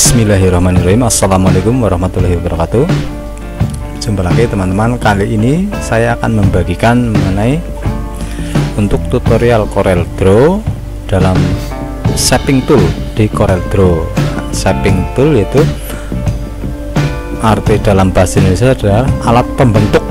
Bismillahirrahmanirrahim. Assalamualaikum warahmatullahi wabarakatuh. Jumpa lagi teman-teman. Kali ini saya akan membagikan mengenai untuk tutorial CorelDRAW dalam shaping tool di CorelDRAW. Shaping tool itu arti dalam bahasa Indonesia adalah alat pembentuk.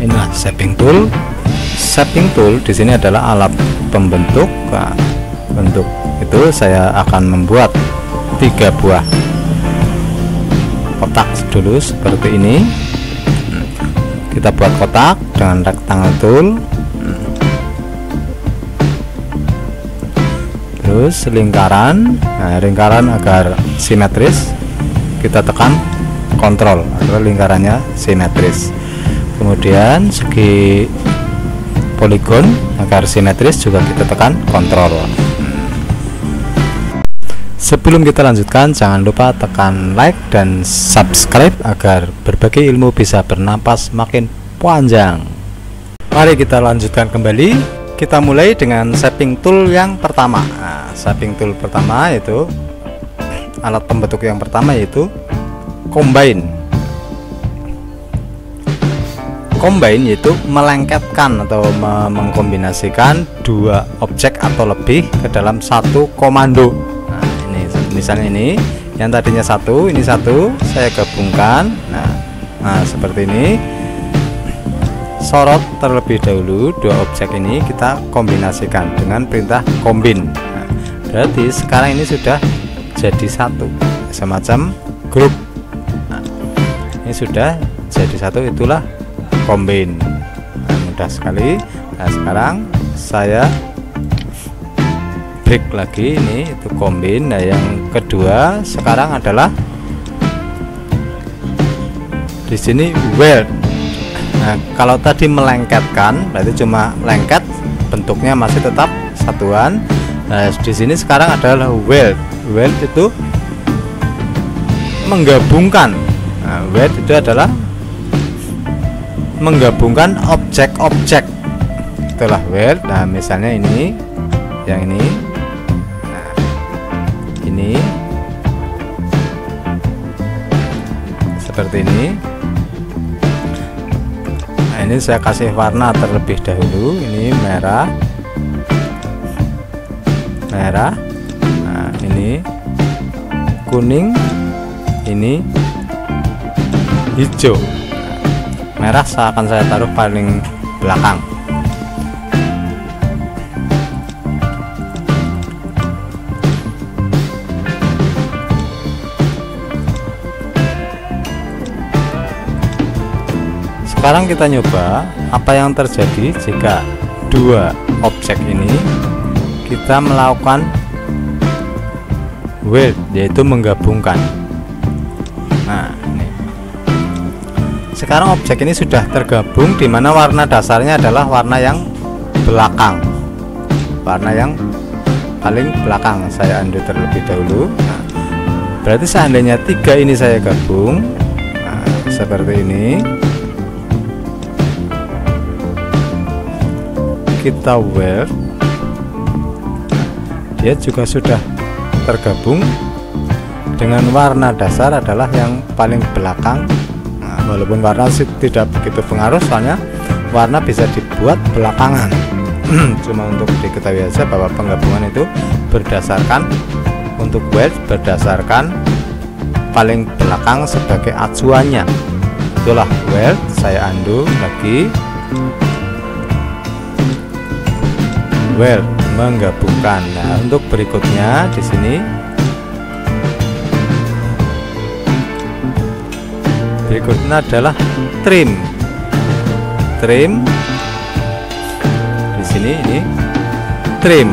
Inilah shaping tool. Shaping tool di sini adalah alat pembentuk. Bentuk itu saya akan membuat 3 buah kotak dulu seperti ini. Kita buat kotak dengan rectangle tool, terus lingkaran. Nah, lingkaran agar simetris kita tekan kontrol agar lingkarannya simetris. Kemudian segi poligon agar simetris juga kita tekan kontrol. Sebelum kita lanjutkan, jangan lupa tekan like dan subscribe agar berbagai ilmu bisa bernapas makin panjang. Mari kita lanjutkan kembali. Kita mulai dengan shaping tool yang pertama. Nah, shaping tool pertama yaitu alat pembentuk yang pertama yaitu combine. Combine yaitu melengketkan atau mengkombinasikan 2 objek atau lebih ke dalam satu komando. Misalnya ini yang tadinya satu, ini satu, saya gabungkan. Nah, seperti ini. Sorot terlebih dahulu 2 objek ini kita kombinasikan dengan perintah combine. Nah, berarti sekarang ini sudah jadi satu, semacam grup. Nah, ini sudah jadi satu, itulah combine. Nah, mudah sekali. Nah, sekarang saya break lagi, ini itu combine. Nah, yang kedua sekarang adalah di sini weld. Nah, kalau tadi melengketkan berarti cuma lengket, bentuknya masih tetap satuan. Nah, di sini sekarang adalah weld. Weld itu menggabungkan. Nah, weld itu adalah menggabungkan objek-objek. Itulah weld. Nah, misalnya ini, yang ini. Ini seperti ini. Nah, ini saya kasih warna terlebih dahulu. Ini merah. Nah, ini kuning. Ini hijau. Merah akan saya taruh paling belakang. Sekarang kita nyoba apa yang terjadi jika 2 objek ini kita melakukan weld, yaitu menggabungkan. Nah, ini. Sekarang objek ini sudah tergabung, di mana warna dasarnya adalah warna yang belakang, warna yang paling belakang. Saya undo terlebih dahulu. Nah, berarti seandainya 3 ini saya gabung, nah, seperti ini. Kita weld, dia juga sudah tergabung dengan warna dasar adalah yang paling belakang. Nah, walaupun warna tidak begitu pengaruh, soalnya warna bisa dibuat belakangan. Cuma untuk diketahui saja bahwa penggabungan itu berdasarkan, untuk weld berdasarkan paling belakang sebagai acuannya. Itulah weld. Saya undo lagi. Weld, menggabungkan. Nah, untuk berikutnya di sini, berikutnya adalah trim. Trim di sini, ini trim.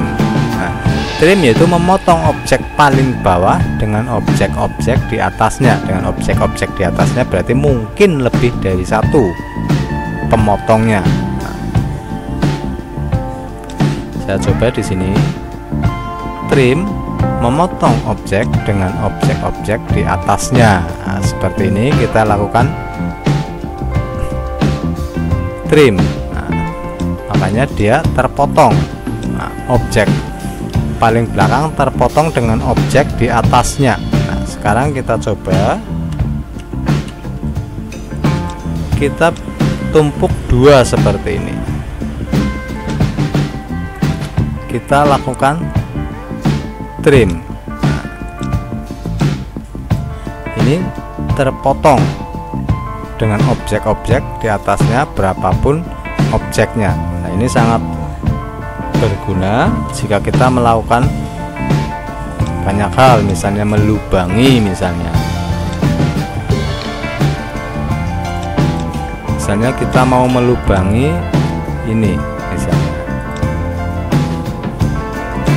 Nah, trim yaitu memotong objek paling bawah dengan objek-objek di atasnya. Dengan objek-objek di atasnya berarti mungkin lebih dari satu pemotongnya. Saya coba di sini, trim, memotong objek dengan objek-objek di atasnya. Nah, seperti ini kita lakukan trim. Nah, makanya dia terpotong. Nah, objek paling belakang terpotong dengan objek di atasnya. Nah, sekarang kita coba, kita tumpuk dua seperti ini. Kita lakukan trim. Nah, ini terpotong dengan objek-objek di atasnya, berapapun objeknya. Nah, ini sangat berguna jika kita melakukan banyak hal, misalnya melubangi, misalnya kita mau melubangi ini, misalnya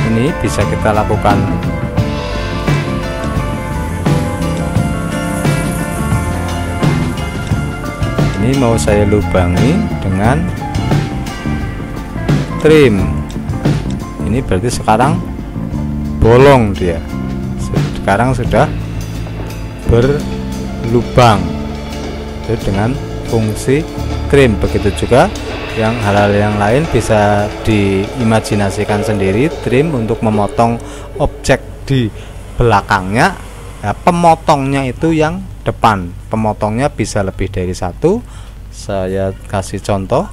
ini bisa kita lakukan. Ini mau saya lubangi dengan trim. Ini berarti sekarang bolong dia, sekarang sudah berlubang itu dengan fungsi trim. Begitu juga yang hal-hal yang lain bisa diimajinasikan sendiri. Trim untuk memotong objek di belakangnya. Nah, pemotongnya itu yang depan, pemotongnya bisa lebih dari satu. Saya kasih contoh,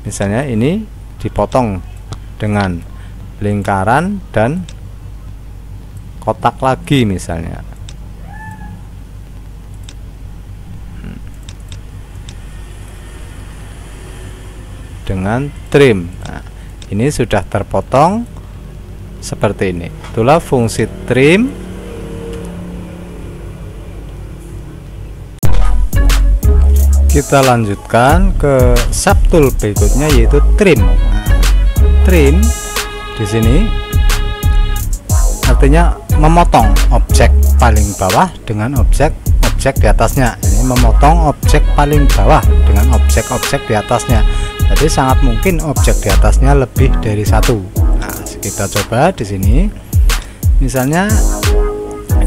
misalnya ini dipotong dengan lingkaran dan kotak lagi, misalnya dengan trim. Nah, ini sudah terpotong seperti ini. Itulah fungsi trim. Kita lanjutkan ke subtool berikutnya, yaitu trim. Nah, trim di sini artinya memotong objek paling bawah dengan objek di atasnya. Ini memotong objek paling bawah dengan objek-objek di atasnya. Jadi sangat mungkin objek di atasnya lebih dari satu. Nah, kita coba di sini. Misalnya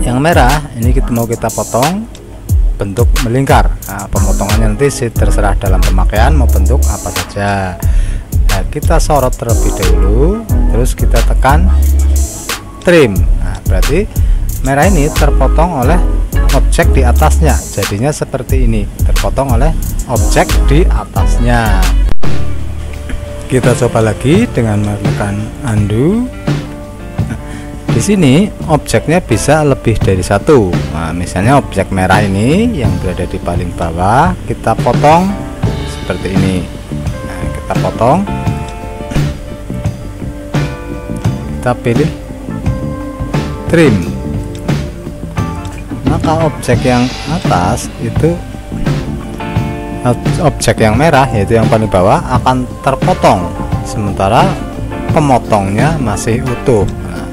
yang merah ini mau kita potong bentuk melingkar. Nah, pemotongannya nanti terserah dalam pemakaian mau bentuk apa saja. Nah, kita sorot terlebih dahulu, terus kita tekan trim. Nah, berarti merah ini terpotong oleh objek di atasnya, jadinya seperti ini, terpotong oleh objek di atasnya. Kita coba lagi dengan menekan undo. Nah, di sini objeknya bisa lebih dari satu. Nah, misalnya objek merah ini yang berada di paling bawah, kita potong seperti ini. Nah, kita potong, kita pilih trim. Maka objek yang atas itu, objek yang merah yaitu yang paling bawah akan terpotong, sementara pemotongnya masih utuh. Nah,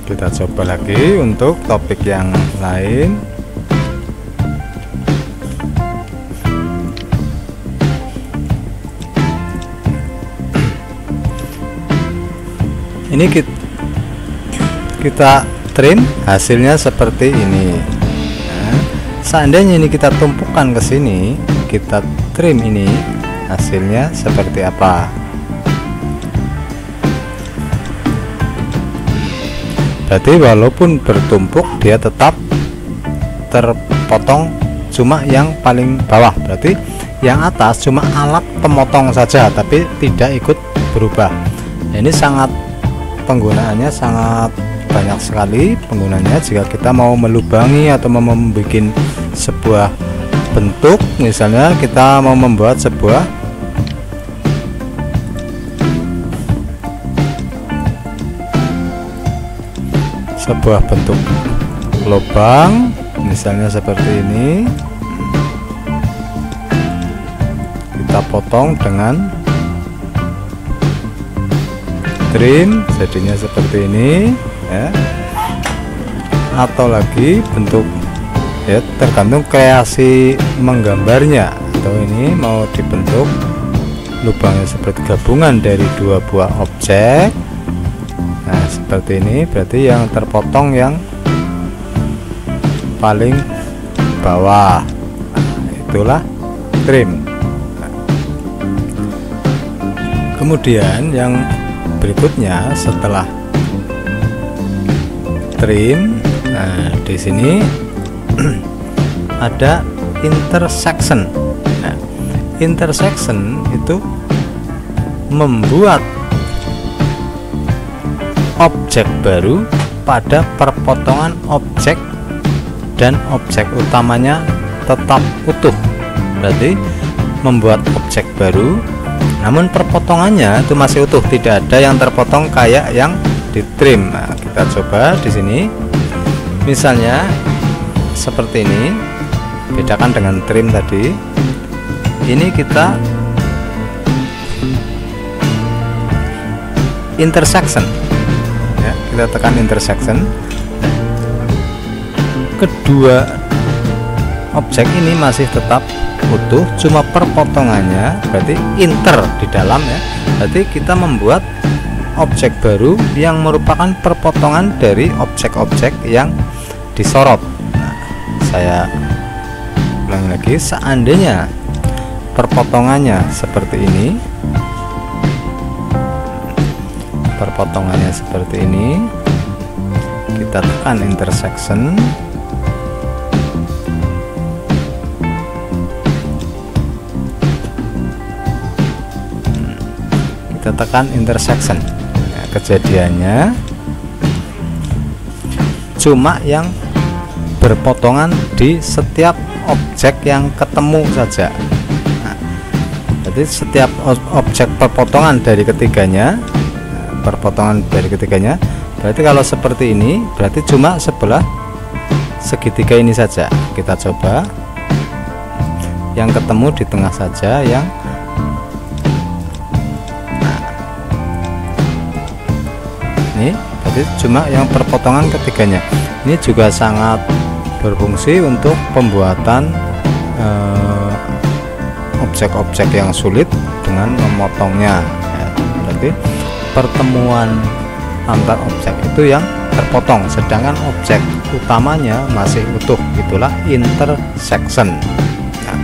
kita coba lagi untuk topik yang lain. Ini kita trim, hasilnya seperti ini. Nah, seandainya ini kita tumpukan ke sini, kita trim ini, hasilnya seperti apa? Berarti walaupun bertumpuk dia tetap terpotong cuma yang paling bawah. Berarti yang atas cuma alat pemotong saja, tapi tidak ikut berubah. Ini penggunaannya sangat banyak sekali penggunaannya. Jika kita mau melubangi atau mau membuat sebuah bentuk, misalnya kita mau membuat sebuah bentuk lubang, misalnya seperti ini, kita potong dengan trim, jadinya seperti ini ya. Atau lagi bentuk ya, tergantung kreasi menggambarnya. Atau ini mau dibentuk lubangnya seperti gabungan dari dua buah objek. Nah, seperti ini, berarti yang terpotong yang paling bawah. Nah, itulah trim. Kemudian yang berikutnya setelah trim, nah di sini ada intersection. Nah, intersection itu membuat objek baru pada perpotongan objek dan objek utamanya tetap utuh. Berarti membuat objek baru namun perpotongannya itu masih utuh, tidak ada yang terpotong kayak yang di trim. Nah, kita coba di sini misalnya seperti ini, bedakan dengan trim tadi. Ini kita intersection ya, kita tekan intersection. Kedua objek ini masih tetap utuh, cuma perpotongannya berarti inter di dalam ya, berarti kita membuat objek baru yang merupakan perpotongan dari objek-objek yang disorot. Nah, saya ulangi lagi, seandainya perpotongannya seperti ini, perpotongannya seperti ini, kita tekan intersection. Kita tekan intersection. Nah, kejadiannya cuma yang berpotongan di setiap objek yang ketemu saja. Nah, jadi setiap objek perpotongan dari ketiganya, berarti kalau seperti ini berarti cuma sebelah segitiga ini saja. Kita coba yang ketemu di tengah saja, yang ini berarti cuma yang perpotongan ketiganya. Ini juga sangat berfungsi untuk pembuatan objek-objek yang sulit dengan memotongnya ya. Berarti pertemuan antar objek itu yang terpotong, sedangkan objek utamanya masih utuh, itulah intersection. Nah,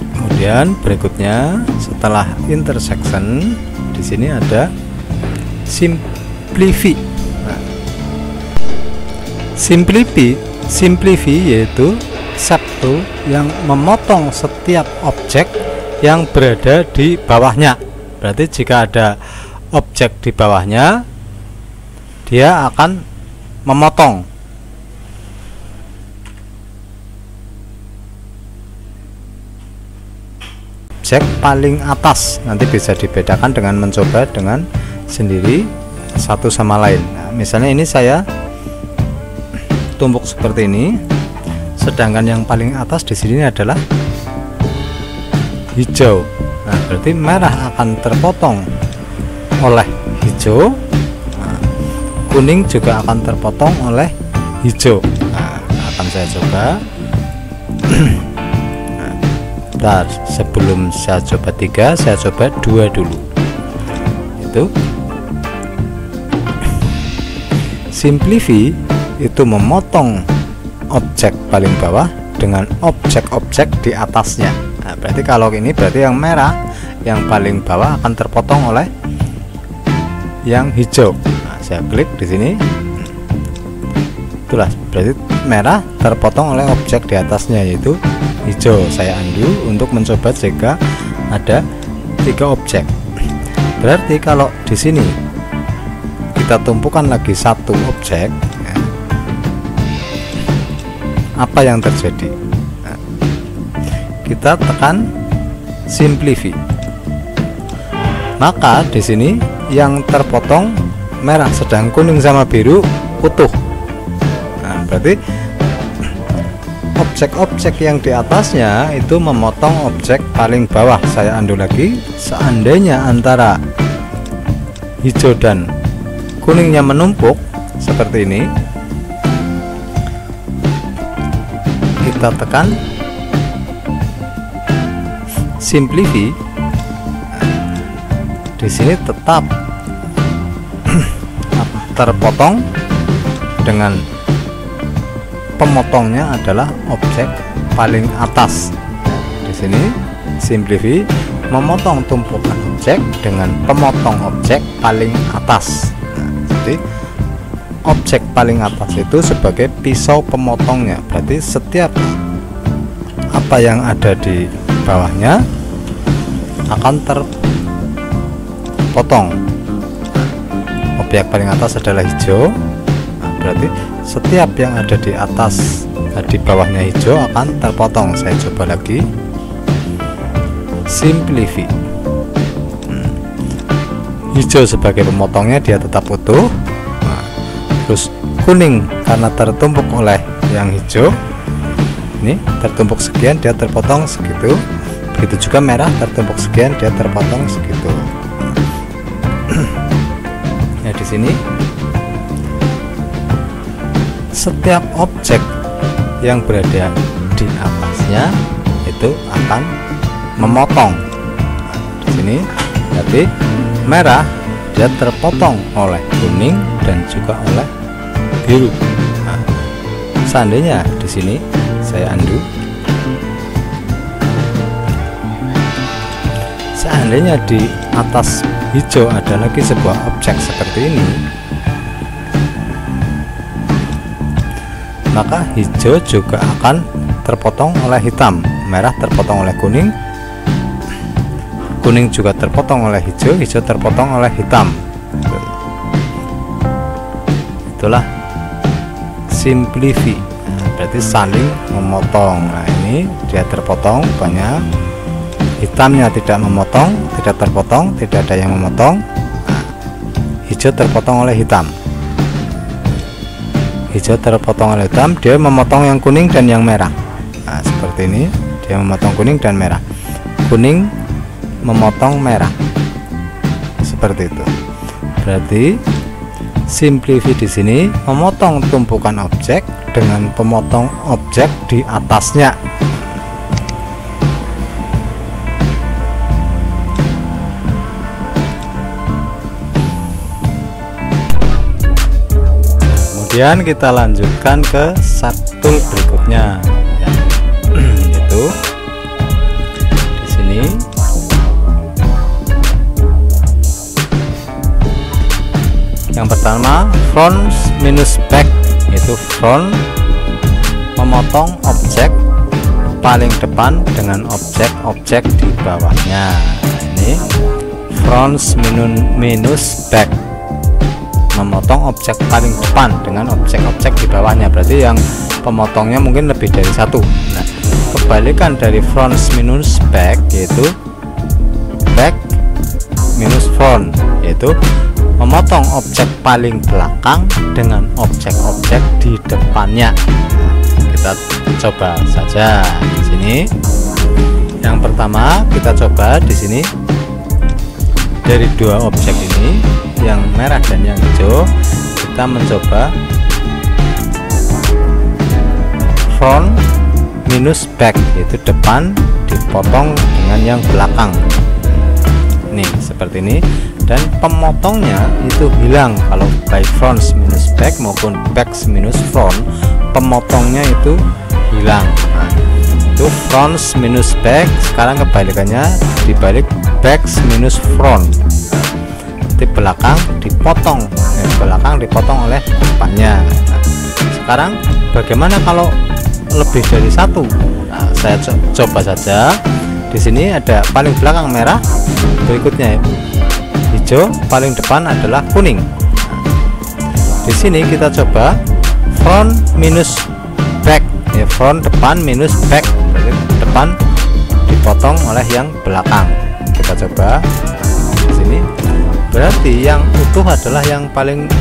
kemudian berikutnya setelah intersection di sini ada simplify. Nah, simplify yaitu step tool yang memotong setiap objek yang berada di bawahnya. Berarti jika ada objek di bawahnya, dia akan memotong. Objek paling atas nanti bisa dibedakan dengan mencoba dengan sendiri satu sama lain. Nah, misalnya ini saya tumpuk seperti ini, sedangkan yang paling atas di sini adalah hijau. Nah, berarti merah akan terpotong oleh hijau, nah, kuning juga akan terpotong oleh hijau. Nah, akan saya coba. Nah, sebelum saya coba 3, saya coba 2 dulu. Itu simplify itu memotong objek paling bawah dengan objek-objek di atasnya. Nah, berarti kalau ini berarti yang merah yang paling bawah akan terpotong oleh yang hijau. Nah, saya klik di sini. Itulah berarti merah terpotong oleh objek di atasnya yaitu hijau. Saya undo untuk mencoba jika ada 3 objek. Berarti kalau di sini kita tumpukan lagi satu objek, ya, apa yang terjadi? Nah, kita tekan simplify. Maka di sini yang terpotong merah, sedang kuning sama biru utuh. Nah, berarti objek-objek yang di atasnya itu memotong objek paling bawah. Saya undo lagi. Seandainya antara hijau dan kuningnya menumpuk seperti ini, kita tekan simplify. Di sini tetap terpotong dengan pemotongnya adalah objek paling atas. Di sini simplify memotong tumpukan objek dengan pemotong objek paling atas. Nah, jadi objek paling atas itu sebagai pisau pemotongnya, berarti setiap apa yang ada di bawahnya akan terpotong. Objek paling atas adalah hijau, nah, berarti setiap yang ada di atas di bawahnya hijau akan terpotong. Saya coba lagi, simplify. Hijau sebagai pemotongnya dia tetap utuh. Nah, terus kuning karena tertumpuk oleh yang hijau, ini tertumpuk sekian dia terpotong segitu. Begitu juga merah tertumpuk sekian dia terpotong segitu. Ya, di sini setiap objek yang berada di atasnya itu akan memotong. Nah, di sini berarti merah dia terpotong oleh kuning dan juga oleh biru. Nah, seandainya di sini saya undo, seandainya di atas hijau ada lagi sebuah objek seperti ini, maka hijau juga akan terpotong oleh hitam, merah terpotong oleh kuning, kuning juga terpotong oleh hijau, hijau terpotong oleh hitam. Itulah simplify. Nah, berarti saling memotong. Nah, ini dia terpotong banyak, hitamnya tidak memotong, tidak terpotong, tidak ada yang memotong. Nah, hijau terpotong oleh hitam, hijau terpotong oleh hitam, dia memotong yang kuning dan yang merah. Nah, seperti ini dia memotong kuning dan merah, kuning memotong merah, seperti itu. Berarti simplify di sini memotong tumpukan objek dengan pemotong objek di atasnya. Kemudian kita lanjutkan ke satul berikutnya, ya, yaitu di sini yang pertama front minus back, yaitu front memotong objek paling depan dengan objek-objek di bawahnya. Nah, ini front minus back, memotong objek paling depan dengan objek-objek di bawahnya, berarti yang pemotongnya mungkin lebih dari satu. Nah, kebalikan dari front minus back yaitu back minus front, yaitu memotong objek paling belakang dengan objek-objek di depannya. Kita coba saja di sini. Yang pertama kita coba di sini dari dua objek ini, yang merah dan yang hijau, kita mencoba front minus back, yaitu depan dipotong dengan yang belakang. Nih seperti ini, dan pemotongnya itu hilang. Kalau baik front minus back maupun back minus front, pemotongnya itu hilang. Nah, itu front minus back. Sekarang kebalikannya, dibalik back minus front, di belakang dipotong, belakang dipotong oleh depannya. Nah, sekarang bagaimana kalau lebih dari satu? Nah, saya coba saja. Di sini ada paling belakang merah, berikutnya hijau, paling depan adalah kuning. Di sini kita coba front minus back, ya, front depan minus back, berarti depan dipotong oleh yang belakang. Kita coba di sini, berarti yang utuh adalah yang paling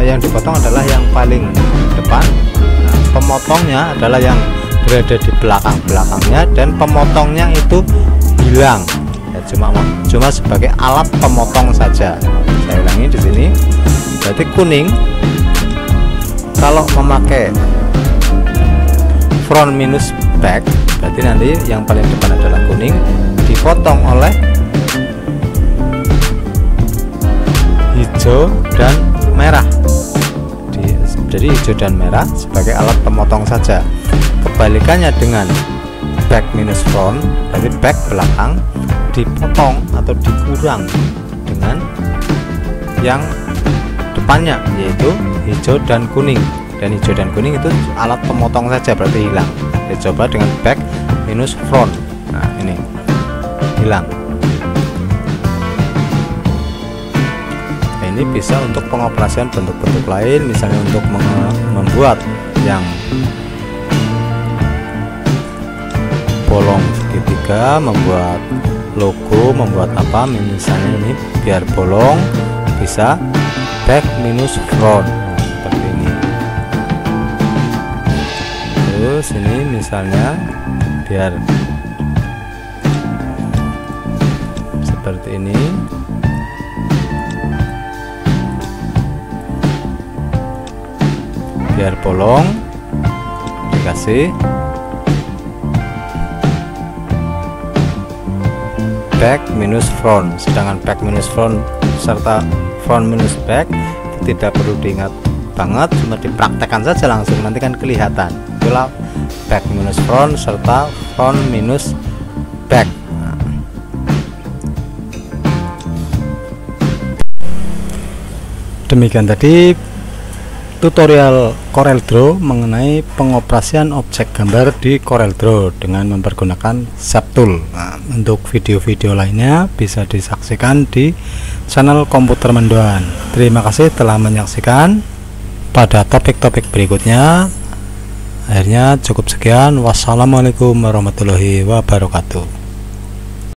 yang dipotong adalah yang paling depan. Nah, pemotongnya adalah yang berada di belakangnya, dan pemotongnya itu hilang. Ya, cuma sebagai alat pemotong saja. Saya ulangi di sini. Berarti kuning kalau memakai front minus back, berarti nanti yang paling depan adalah kuning, dipotong oleh hijau dan merah. Jadi hijau dan merah sebagai alat pemotong saja. Kebalikannya dengan back minus front, berarti back belakang dipotong atau dikurang dengan yang depannya, yaitu hijau dan kuning. Dan hijau dan kuning itu alat pemotong saja, berarti hilang. Kita coba dengan back minus front. Nah, ini hilang. Nah, ini bisa untuk pengoperasian bentuk-bentuk lain, misalnya untuk membuat yang bolong segitiga, membuat logo, membuat apa, misalnya ini biar bolong bisa back minus front seperti ini. Terus ini misalnya biar seperti ini, biar bolong dikasih back minus front, sedangkan back minus front serta front minus back itu tidak perlu diingat banget, cuma dipraktekkan saja langsung, nanti kan kelihatan. Itulah back minus front serta front minus back. Demikian tadi tutorial CorelDRAW mengenai pengoperasian objek gambar di CorelDRAW dengan mempergunakan ShapTool. Nah, untuk video-video lainnya bisa disaksikan di channel Komputer Mendoan. Terima kasih telah menyaksikan. Pada topik-topik berikutnya, akhirnya cukup sekian. Wassalamualaikum warahmatullahi wabarakatuh.